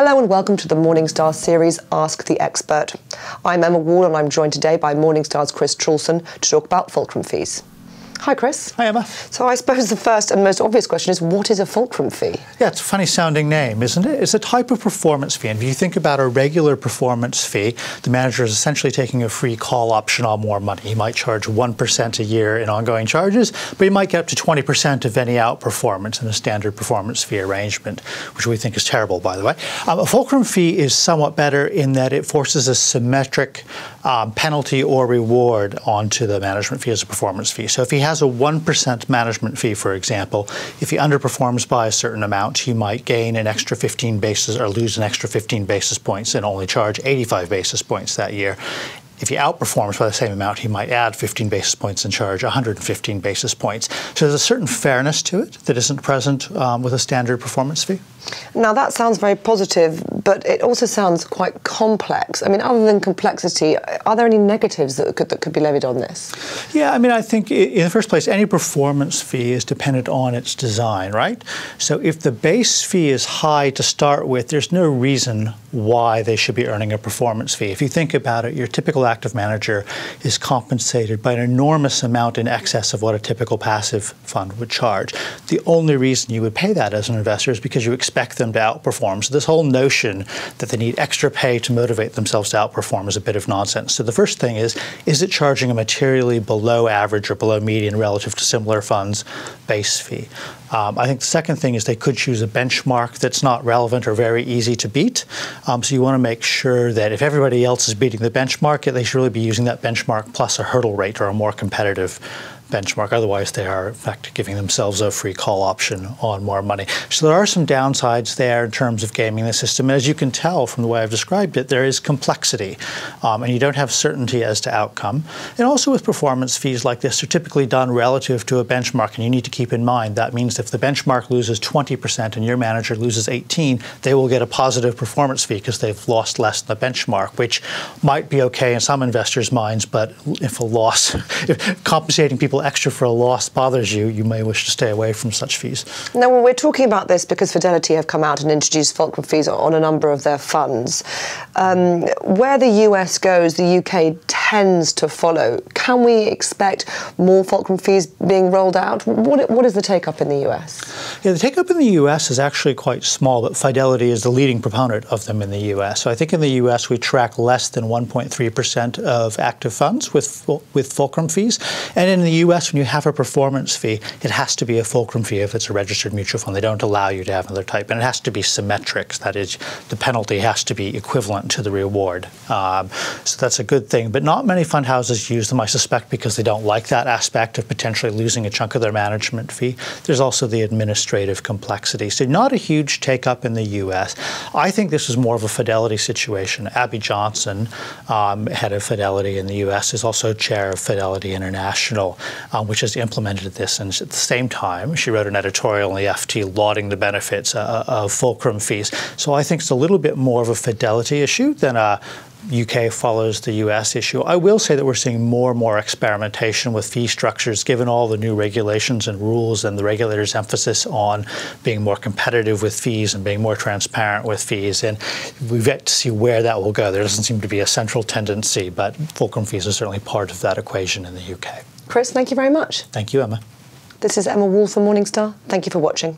Hello and welcome to the Morningstar series, Ask the Expert. I'm Emma Wall and I'm joined today by Morningstar's Traulsen to talk about fulcrum fees. Hi Chris. Hi Emma. So I suppose the first and most obvious question is, what is a fulcrum fee? Yeah, it's a funny sounding name, isn't it? It's a type of performance fee. And if you think about a regular performance fee, the manager is essentially taking a free call option on more money. He might charge 1% a year in ongoing charges, but he might get up to 20% of any outperformance in a standard performance fee arrangement, which we think is terrible, by the way. A fulcrum fee is somewhat better in that it forces a symmetric penalty or reward onto the management fee as a performance fee. So if he has a 1% management fee, for example, if he underperforms by a certain amount, he might gain an extra 15 basis or lose an extra 15 basis points and only charge 85 basis points that year. If he outperforms by the same amount, he might add 15 basis points and charge 115 basis points. So there's a certain fairness to it that isn't present with a standard performance fee. Now that sounds very positive, but it also sounds quite complex. I mean, other than complexity, are there any negatives that could be levied on this? Yeah, I mean, I think in the first place, any performance fee is dependent on its design, right? So if the base fee is high to start with, there's no reason why they should be earning a performance fee. If you think about it, your typical active manager is compensated by an enormous amount in excess of what a typical passive fund would charge. The only reason you would pay that as an investor is because you expect them to outperform. So this whole notion that they need extra pay to motivate themselves to outperform is a bit of nonsense. So the first thing is it charging a materially below average or below median relative to similar funds base fee? I think the second thing is they could choose a benchmark that's not relevant or very easy to beat. So you want to make sure that if everybody else is beating the benchmark, they should really be using that benchmark plus a hurdle rate or a more competitive benchmark. Otherwise, they are, in fact, giving themselves a free call option on more money. So there are some downsides there in terms of gaming the system. As you can tell from the way I've described it, there is complexity, and you don't have certainty as to outcome. And also with performance fees like this, they're typically done relative to a benchmark, and you need to keep in mind that means if the benchmark loses 20% and your manager loses 18, they will get a positive performance fee because they've lost less than the benchmark, which might be okay in some investors' minds, but if if compensating people extra for a loss bothers you, you may wish to stay away from such fees. Now, we're talking about this because Fidelity have come out and introduced fulcrum fees on a number of their funds. Where the US goes, the UK tends to follow. Can we expect more fulcrum fees being rolled out? What is the take-up in the US? Yeah, the take-up in the US is actually quite small, but Fidelity is the leading proponent of them in the US. So I think in the US we track less than 1.3% of active funds with fulcrum fees. And in the US, when you have a performance fee, it has to be a fulcrum fee if it's a registered mutual fund. They don't allow you to have another type. And it has to be symmetric. That is, the penalty has to be equivalent to the reward. So that's a good thing. But not many fund houses use them, I suspect, because they don't like that aspect of potentially losing a chunk of their management fee. There's also the administrative complexity. So not a huge take-up in the US. I think this is more of a Fidelity situation. Abby Johnson, head of Fidelity in the US, is also chair of Fidelity International, which has implemented this. And at the same time, she wrote an editorial in the FT lauding the benefits of fulcrum fees. So I think it's a little bit more of a Fidelity issue than a UK follows the US issue. I will say that we're seeing more and more experimentation with fee structures, given all the new regulations and rules and the regulators' emphasis on being more competitive with fees and being more transparent with fees. And we've yet to see where that will go. There doesn't seem to be a central tendency, but fulcrum fees are certainly part of that equation in the UK. Chris, thank you very much. Thank you, Emma. This is Emma Wall for Morningstar. Thank you for watching.